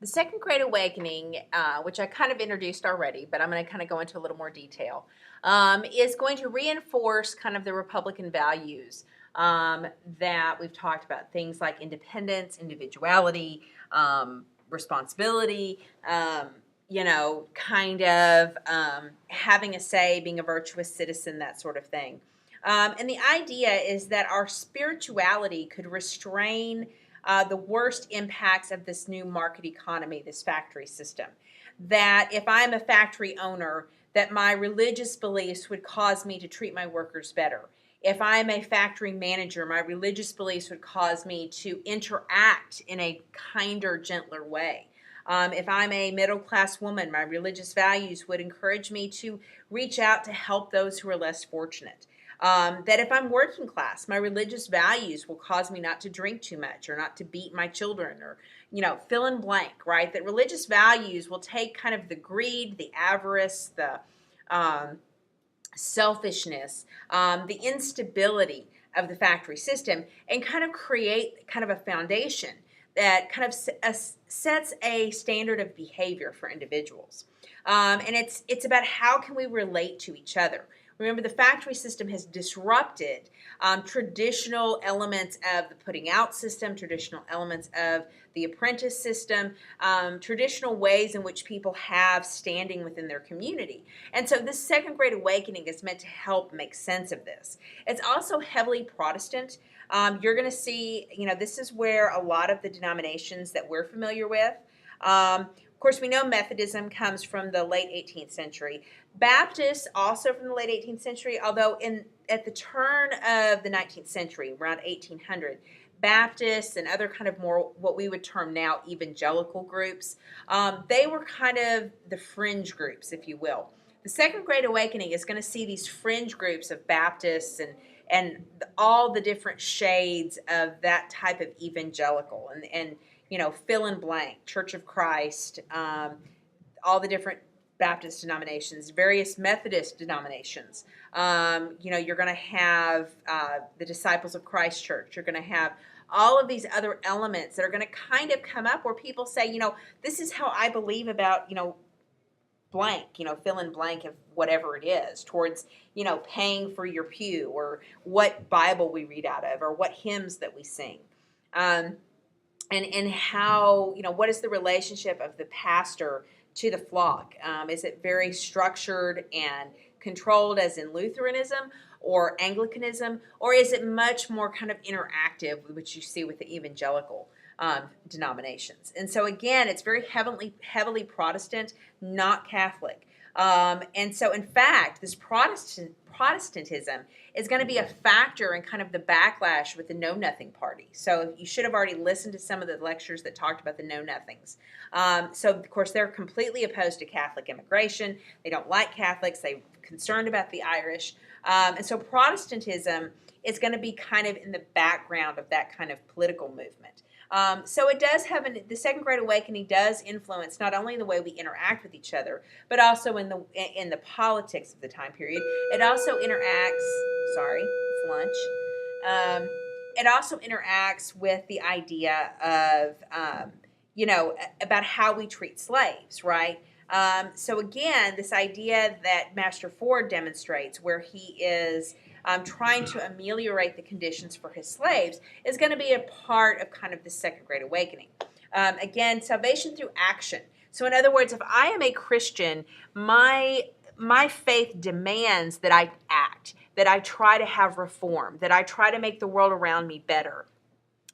The Second Great Awakening, which I kind of introduced already, but I'm going to kind of go into a little more detail, is going to reinforce kind of the Republican values that we've talked about. Things like independence, individuality, responsibility, kind of having a say, being a virtuous citizen, that sort of thing. And the idea is that our spirituality could restrain the worst impacts of this new market economy, this factory system. That if I'm a factory owner, that my religious beliefs would cause me to treat my workers better. If I'm a factory manager, my religious beliefs would cause me to interact in a kinder, gentler way. If I'm a middle class woman, my religious values would encourage me to reach out to help those who are less fortunate. That if I'm working class, my religious values will cause me not to drink too much or not to beat my children or, fill in blank, right? That religious values will take kind of the greed, the avarice, the selfishness, the instability of the factory system and kind of create kind of a foundation that kind of sets a standard of behavior for individuals. And it's about how can we relate to each other. Remember, the factory system has disrupted traditional elements of the putting out system, traditional elements of the apprentice system, traditional ways in which people have standing within their community. And so this Second Great Awakening is meant to help make sense of this. It's also heavily Protestant. You're going to see, this is where a lot of the denominations that we're familiar with. Of course, we know Methodism comes from the late 18th century. Baptists also from the late 18th century, although at the turn of the 19th century, around 1800, Baptists and other kind of more what we would term now evangelical groups, they were kind of the fringe groups, if you will. The Second Great Awakening is going to see these fringe groups of Baptists and all the different shades of that type of evangelical and fill in blank, Church of Christ, all the different Baptist denominations, various Methodist denominations. You're going to have the Disciples of Christ Church. You're going to have all of these other elements that are going to kind of come up where people say, this is how I believe about, blank, fill in blank of whatever it is towards, paying for your pew or what Bible we read out of or what hymns that we sing. And how, what is the relationship of the pastor to the flock? Is it very structured and controlled as in Lutheranism or Anglicanism, or is it much more kind of interactive, which you see with the evangelical denominations? And so again, it's very heavily Protestant, not Catholic. And so in fact, this Protestantism is going to be a factor in kind of the backlash with the Know Nothing Party. So you should have already listened to some of the lectures that talked about the Know Nothings. So of course they're completely opposed to Catholic immigration. They don't like Catholics. They're concerned about the Irish. And so Protestantism is going to be kind of in the background of that kind of political movement. So it does have the Second Great Awakening does influence not only the way we interact with each other, but also in the politics of the time period. It also interacts. Sorry, it's lunch. It also interacts with the idea of about how we treat slaves, right? So again, this idea that Master Ford demonstrates, where he is trying to ameliorate the conditions for his slaves, is going to be a part of kind of the Second Great Awakening. Again, salvation through action. So in other words, if I am a Christian, my faith demands that I act, that I try to have reform, that I try to make the world around me better,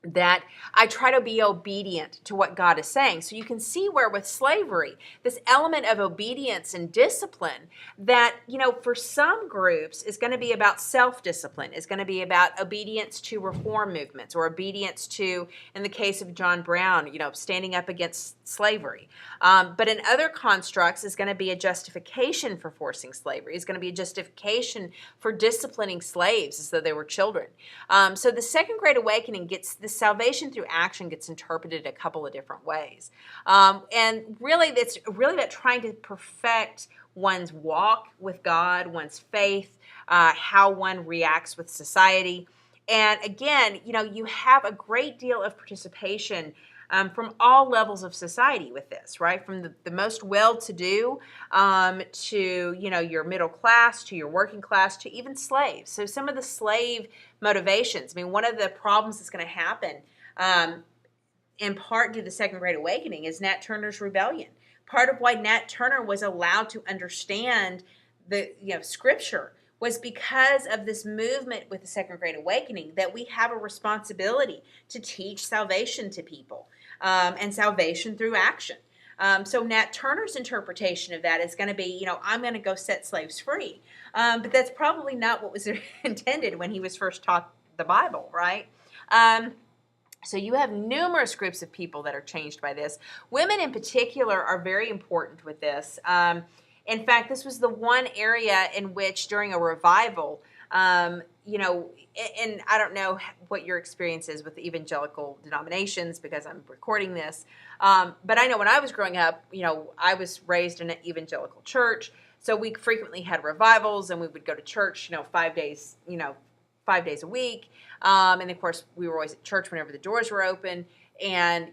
that I try to be obedient to what God is saying. So you can see where with slavery, this element of obedience and discipline that, for some groups is going to be about self-discipline, is going to be about obedience to reform movements or obedience to, in the case of John Brown, standing up against slavery. But in other constructs is going to be a justification for forcing slavery. It's going to be a justification for disciplining slaves as though they were children. So the Second Great Awakening the salvation through action gets interpreted a couple of different ways. And really, it's really about trying to perfect one's walk with God, one's faith, how one reacts with society. And again, you have a great deal of participation from all levels of society with this, right? From the most well-to-do to, your middle class, to your working class, to even slaves. So some of the slave motivations, I mean, one of the problems that's going to happen in part due to the Second Great Awakening is Nat Turner's rebellion. Part of why Nat Turner was allowed to understand the Scripture was because of this movement with the Second Great Awakening, that we have a responsibility to teach salvation to people, and salvation through action. So Nat Turner's interpretation of that is going to be, I'm going to go set slaves free. But that's probably not what was intended when he was first taught the Bible, right? So you have numerous groups of people that are changed by this. Women in particular are very important with this. In fact, this was the one area in which during a revival, and I don't know what your experience is with evangelical denominations because I'm recording this, but I know when I was growing up, I was raised in an evangelical church, so we frequently had revivals and we would go to church, 5 days, 5 days a week, and of course we were always at church whenever the doors were open. And,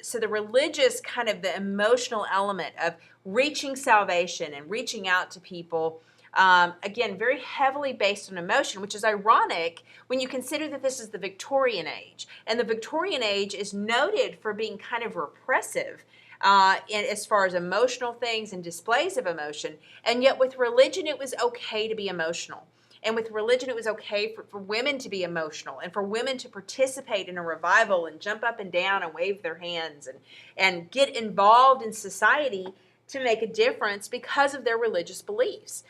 so the religious kind of the emotional element of reaching salvation and reaching out to people, again, very heavily based on emotion, which is ironic when you consider that this is the Victorian age. And the Victorian age is noted for being kind of repressive as far as emotional things and displays of emotion. And yet with religion, it was okay to be emotional. And with religion, it was okay for women to be emotional and for women to participate in a revival and jump up and down and wave their hands and get involved in society to make a difference because of their religious beliefs.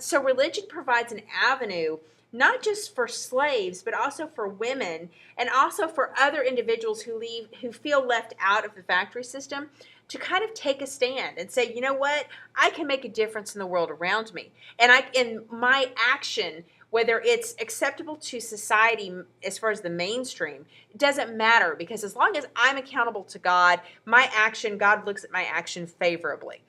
So religion provides an avenue not just for slaves, but also for women and also for other individuals who feel left out of the factory system, to kind of take a stand and say, you know what, I can make a difference in the world around me. And in my action, whether it's acceptable to society as far as the mainstream, it doesn't matter, because as long as I'm accountable to God, God looks at my action favorably.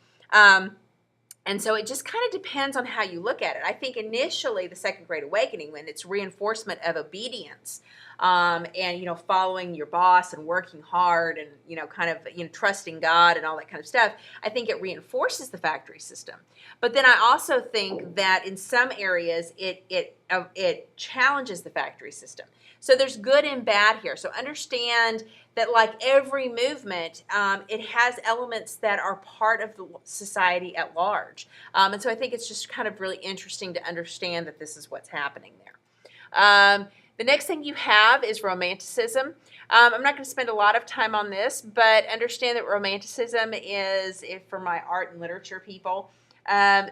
And so it just kind of depends on how you look at it. I think initially the Second Great Awakening, when it's reinforcement of obedience, and following your boss and working hard and trusting God and all that kind of stuff, I think it reinforces the factory system. But then I also think that in some areas it challenges the factory system. So there's good and bad here. So understand that, like every movement, it has elements that are part of the society at large. And so I think it's just kind of really interesting to understand that this is what's happening there. The next thing you have is Romanticism. I'm not going to spend a lot of time on this, but understand that Romanticism is, for my art and literature people,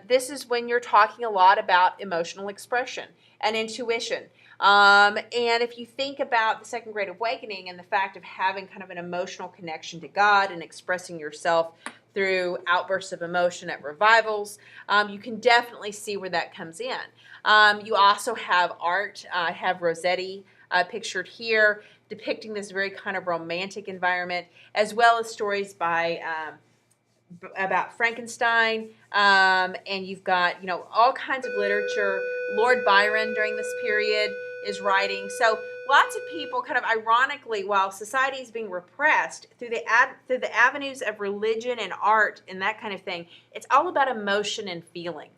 this is when you're talking a lot about emotional expression and intuition. And if you think about the Second Great Awakening and the fact of having kind of an emotional connection to God and expressing yourself through outbursts of emotion at revivals, you can definitely see where that comes in. You also have art. I have Rossetti pictured here, depicting this very kind of romantic environment, as well as stories about Frankenstein, and you've got all kinds of literature. Lord Byron during this period is writing. So lots of people kind of ironically, while society is being repressed through the avenues of religion and art and that kind of thing, it's all about emotion and feeling.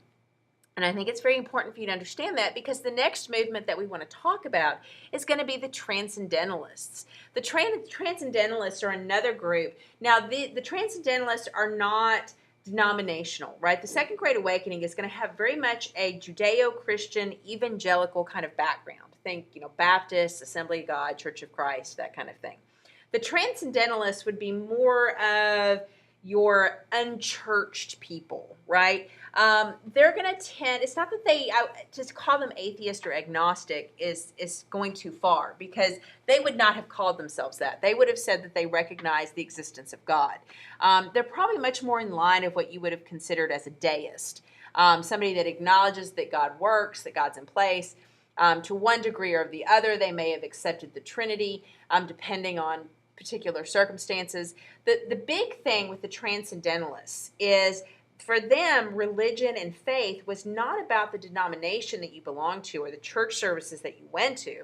And I think it's very important for you to understand that, because the next movement that we want to talk about is going to be the Transcendentalists. The Transcendentalists are another group. Now, the Transcendentalists are not denominational, right? The Second Great Awakening is going to have very much a Judeo-Christian evangelical kind of background. Think, Baptist, Assembly of God, Church of Christ, that kind of thing. The Transcendentalists would be more of your unchurched people, right? They're going to tend, it's not that to call them atheist or agnostic is going too far, because they would not have called themselves that. They would have said that they recognize the existence of God. They're probably much more in line of what you would have considered as a deist, somebody that acknowledges that God works, that God's in place. To one degree or the other, they may have accepted the Trinity, depending on particular circumstances. The big thing with the Transcendentalists is, for them, religion and faith was not about the denomination that you belonged to or the church services that you went to.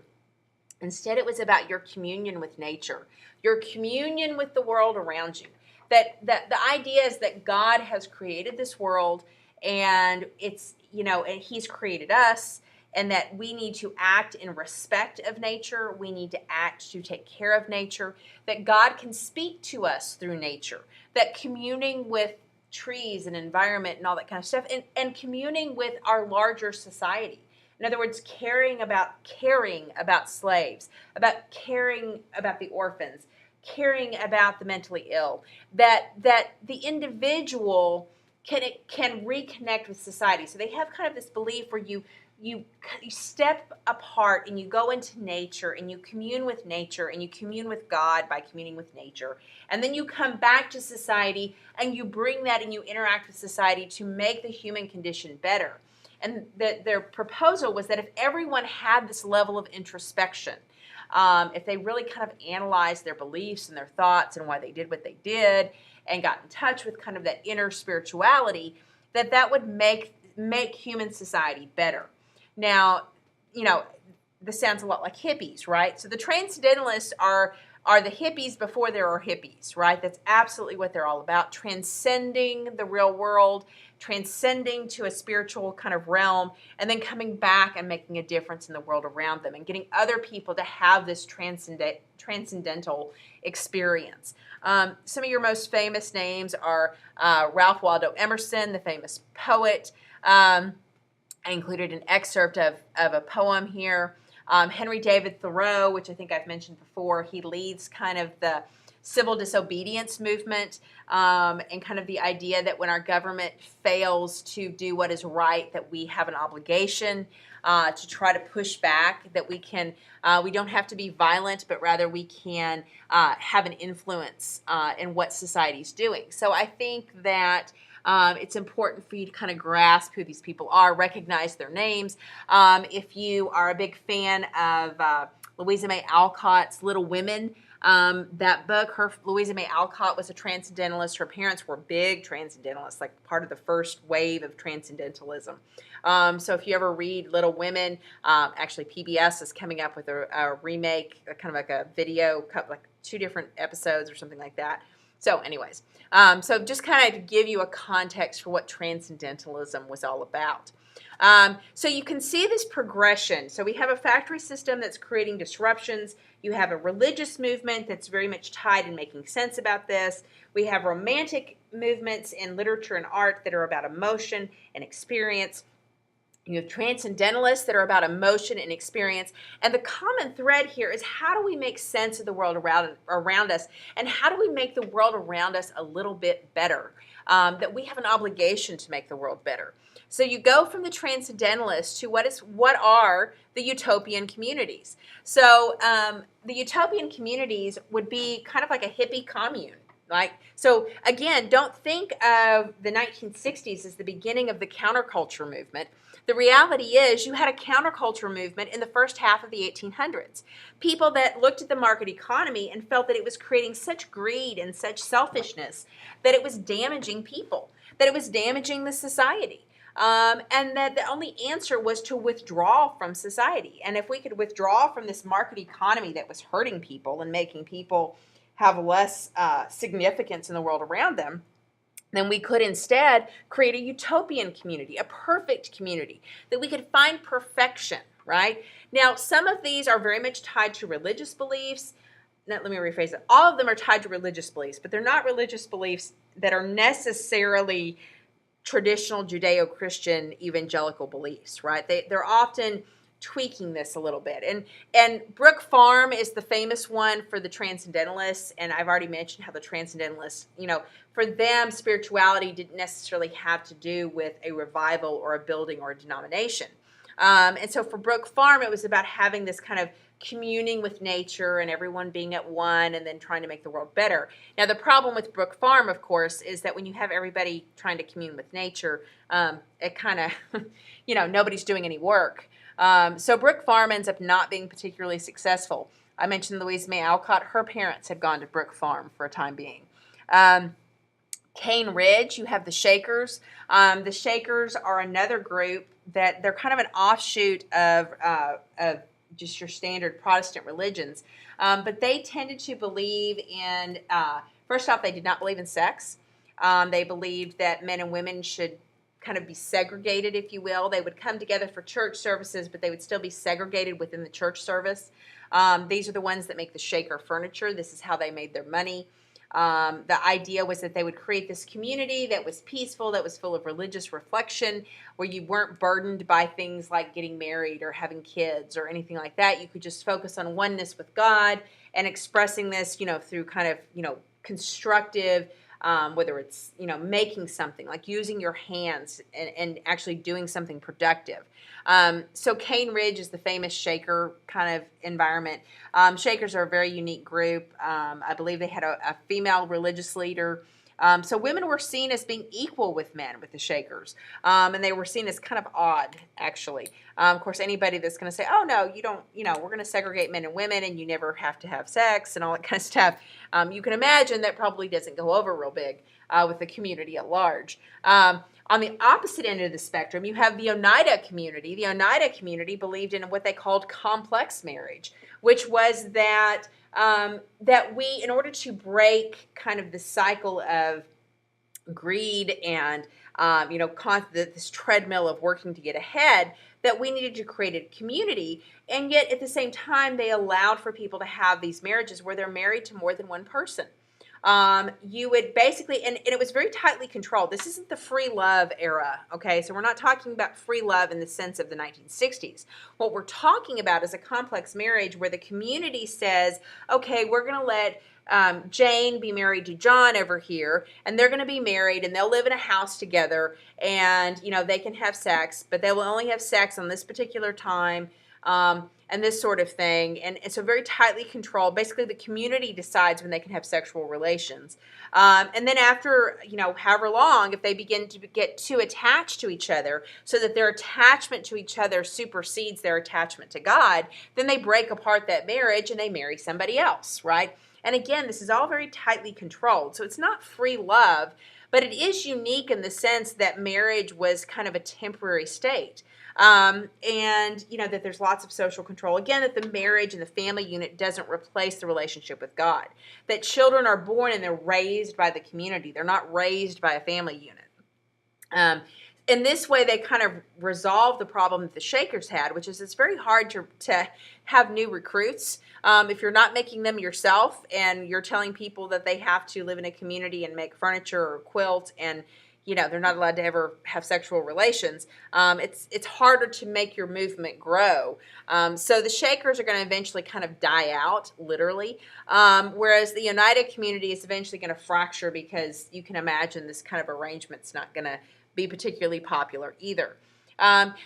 Instead, it was about your communion with nature, your communion with the world around you. That the idea is that God has created this world, and it's, and He's created us, and that we need to act in respect of nature. We need to act to take care of nature. That God can speak to us through nature. That communing with trees and environment and all that kind of stuff, and communing with our larger society. In other words, caring about slaves, about caring about the orphans, caring about the mentally ill, that the individual can reconnect with society. So they have kind of this belief where you step apart and you go into nature and you commune with nature and you commune with God by communing with nature. And then you come back to society and you bring that and you interact with society to make the human condition better. And their proposal was that if everyone had this level of introspection, if they really kind of analyzed their beliefs and their thoughts and why they did what they did and got in touch with kind of that inner spirituality, that would make human society better. Now, this sounds a lot like hippies, right? So the transcendentalists are the hippies before there are hippies, right? That's absolutely what they're all about, transcending the real world, transcending to a spiritual kind of realm, and then coming back and making a difference in the world around them and getting other people to have this transcendental experience. Some of your most famous names are Ralph Waldo Emerson, the famous poet. I included an excerpt of a poem here. Henry David Thoreau, which I think I've mentioned before, he leads kind of the civil disobedience movement, and kind of the idea that when our government fails to do what is right, that we have an obligation to try to push back, that we don't have to be violent, but rather we can have an influence in what society's doing. So I think that it's important for you to kind of grasp who these people are, recognize their names. If you are a big fan of Louisa May Alcott's Little Women, that book, Louisa May Alcott was a transcendentalist. Her parents were big transcendentalists, like part of the first wave of transcendentalism. So if you ever read Little Women, actually PBS is coming up with a remake, kind of like a video, like 2 different episodes or something like that. So anyways, so just kind of to give you a context for what transcendentalism was all about. So you can see this progression. So we have a factory system that's creating disruptions. You have a religious movement that's very much tied in making sense about this. We have romantic movements in literature and art that are about emotion and experience. You have transcendentalists that are about emotion and experience. And the common thread here is, how do we make sense of the world around us? And how do we make the world around us a little bit better? That we have an obligation to make the world better. So you go from the transcendentalists to what are the utopian communities. So the utopian communities would be kind of like a hippie commune. So again, don't think of the 1960s as the beginning of the counterculture movement. The reality is you had a counterculture movement in the first half of the 1800s. People that looked at the market economy and felt that it was creating such greed and such selfishness that it was damaging people, that it was damaging the society. And that the only answer was to withdraw from society. And if we could withdraw from this market economy that was hurting people and making people have less significance in the world around them, then we could instead create a utopian community, a perfect community, that we could find perfection, right? Now, some of these are very much tied to religious beliefs. Now, let me rephrase it. All of them are tied to religious beliefs, but they're not religious beliefs that are necessarily traditional Judeo-Christian evangelical beliefs, right? They're often tweaking this a little bit. And Brook Farm is the famous one for the transcendentalists, and I've already mentioned how the transcendentalists, for them, spirituality didn't necessarily have to do with a revival or a building or a denomination. And so for Brook Farm, it was about having this kind of communing with nature and everyone being at one and then trying to make the world better. Now, the problem with Brook Farm, of course, is that when you have everybody trying to commune with nature, it kind of, nobody's doing any work. So Brook Farm ends up not being particularly successful. I mentioned Louisa May Alcott. Her parents had gone to Brook Farm for a time being. Cane Ridge, you have the Shakers. The Shakers are another group that they're kind of an offshoot of just your standard Protestant religions. But they tended to believe in, first off, they did not believe in sex. They believed that men and women should kind of be segregated, if you will. They would come together for church services, but they would still be segregated within the church service. These are the ones that make the Shaker furniture. This is how they made their money. The idea was that they would create this community that was peaceful, that was full of religious reflection, where you weren't burdened by things like getting married or having kids or anything like that. You could just focus on oneness with God and expressing this, through kind of, constructive, whether it's, making something, like using your hands and actually doing something productive. So Cane Ridge is the famous Shaker kind of environment. Shakers are a very unique group. I believe they had a female religious leader. So women were seen as being equal with men with the Shakers. And they were seen as kind of odd, actually. Of course, anybody that's going to say, oh, no, you don't, we're going to segregate men and women and you never have to have sex and all that kind of stuff. You can imagine that probably doesn't go over real big with the community at large. On the opposite end of the spectrum, you have the Oneida community. The Oneida community believed in what they called complex marriage, which was that we, in order to break kind of the cycle of greed and this treadmill of working to get ahead, that we needed to create a community. And yet, at the same time, they allowed for people to have these marriages where they're married to more than one person. You would basically, and it was very tightly controlled. This isn't the free love era, okay? So we're not talking about free love in the sense of the 1960s. What we're talking about is a complex marriage where the community says, okay, we're going to let Jane be married to John over here, and they're going to be married, and they'll live in a house together, and, they can have sex, but they will only have sex on this particular time. And this sort of thing. And so very tightly controlled. Basically, the community decides when they can have sexual relations. And then after, however long, if they begin to get too attached to each other so that their attachment to each other supersedes their attachment to God, then they break apart that marriage and they marry somebody else, right? And again, this is all very tightly controlled. So it's not free love, but it is unique in the sense that marriage was kind of a temporary state. And, that there's lots of social control. Again, that the marriage and the family unit doesn't replace the relationship with God. That children are born and they're raised by the community. They're not raised by a family unit. In this way, they kind of resolve the problem that the Shakers had, which is it's very hard to have new recruits if you're not making them yourself and you're telling people that they have to live in a community and make furniture or quilt and they're not allowed to ever have sexual relations. It's harder to make your movement grow. So the Shakers are going to eventually kind of die out, literally, whereas the Oneida community is eventually going to fracture because you can imagine this kind of arrangement's not going to be particularly popular either.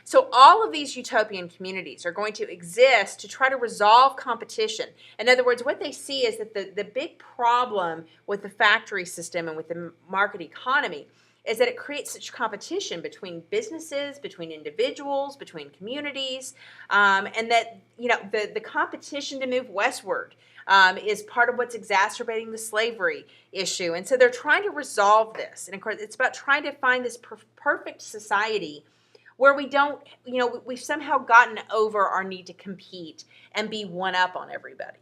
So all of these utopian communities are going to exist to try to resolve competition. In other words, what they see is that the big problem with the factory system and with the market economy is that it creates such competition between businesses, between individuals, between communities, and that the competition to move westward is part of what's exacerbating the slavery issue. And so they're trying to resolve this. And of course, it's about trying to find this perfect society where we don't, we've somehow gotten over our need to compete and be one up on everybody.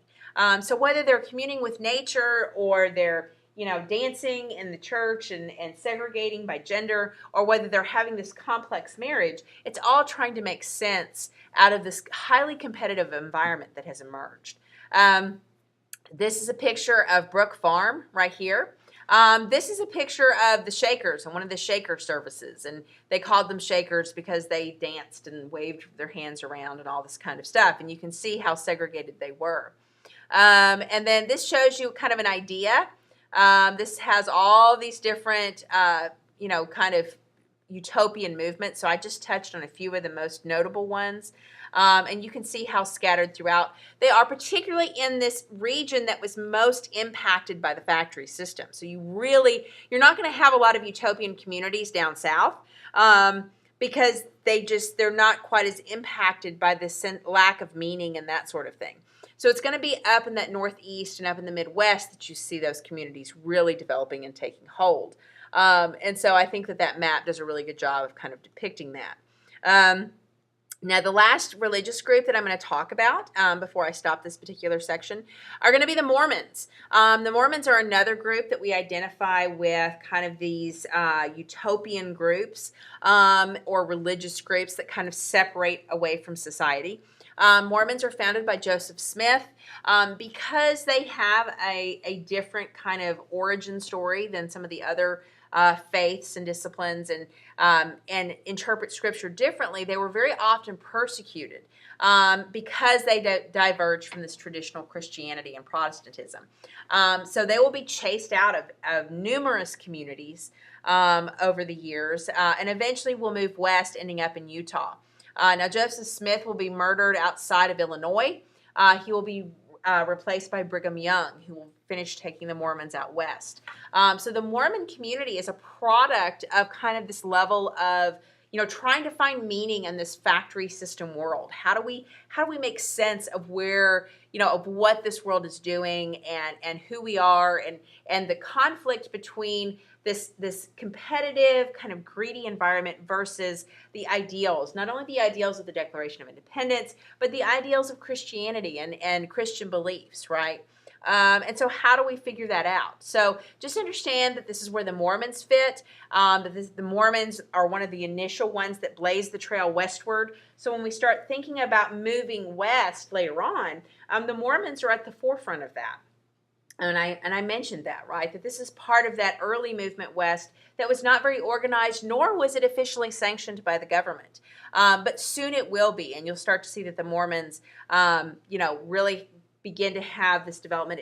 So whether they're communing with nature or they're dancing in the church and segregating by gender, or whether they're having this complex marriage, it's all trying to make sense out of this highly competitive environment that has emerged. This is a picture of Brook Farm right here. This is a picture of the Shakers and one of the Shaker services, and they called them Shakers because they danced and waved their hands around and all this kind of stuff, and you can see how segregated they were. And then this shows you kind of an idea. This has all these different, kind of utopian movements. So I just touched on a few of the most notable ones. And you can see how scattered throughout they are, particularly in this region that was most impacted by the factory system. So you're not going to have a lot of utopian communities down south because they're not quite as impacted by this lack of meaning and that sort of thing. So it's going to be up in that Northeast and up in the Midwest that you see those communities really developing and taking hold. And so I think that map does a really good job of kind of depicting that. Now, the last religious group that I'm going to talk about before I stop this particular section are going to be the Mormons. The Mormons are another group that we identify with kind of these utopian groups or religious groups that kind of separate away from society. Mormons are founded by Joseph Smith because they have a different kind of origin story than some of the other faiths and disciplines and interpret Scripture differently. They were very often persecuted because they diverged from this traditional Christianity and Protestantism. So they will be chased out of numerous communities over the years and eventually will move west, ending up in Utah. Now, Joseph Smith will be murdered outside of Illinois. He will be replaced by Brigham Young, who will finish taking the Mormons out west. So the Mormon community is a product of kind of this level of, trying to find meaning in this factory system world. How do we make sense of where, of what this world is doing and who we are and the conflict between this competitive, kind of greedy environment versus the ideals, not only the ideals of the Declaration of Independence, but the ideals of Christianity and Christian beliefs, right? And so how do we figure that out? So just understand that this is where the Mormons fit, the Mormons are one of the initial ones that blazed the trail westward. So when we start thinking about moving west later on, the Mormons are at the forefront of that. And I mentioned that, right, that this is part of that early movement west that was not very organized, nor was it officially sanctioned by the government. But soon it will be, and you'll start to see that the Mormons, really begin to have this development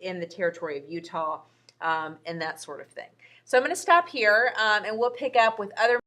in the territory of Utah and that sort of thing. So I'm going to stop here, and we'll pick up with other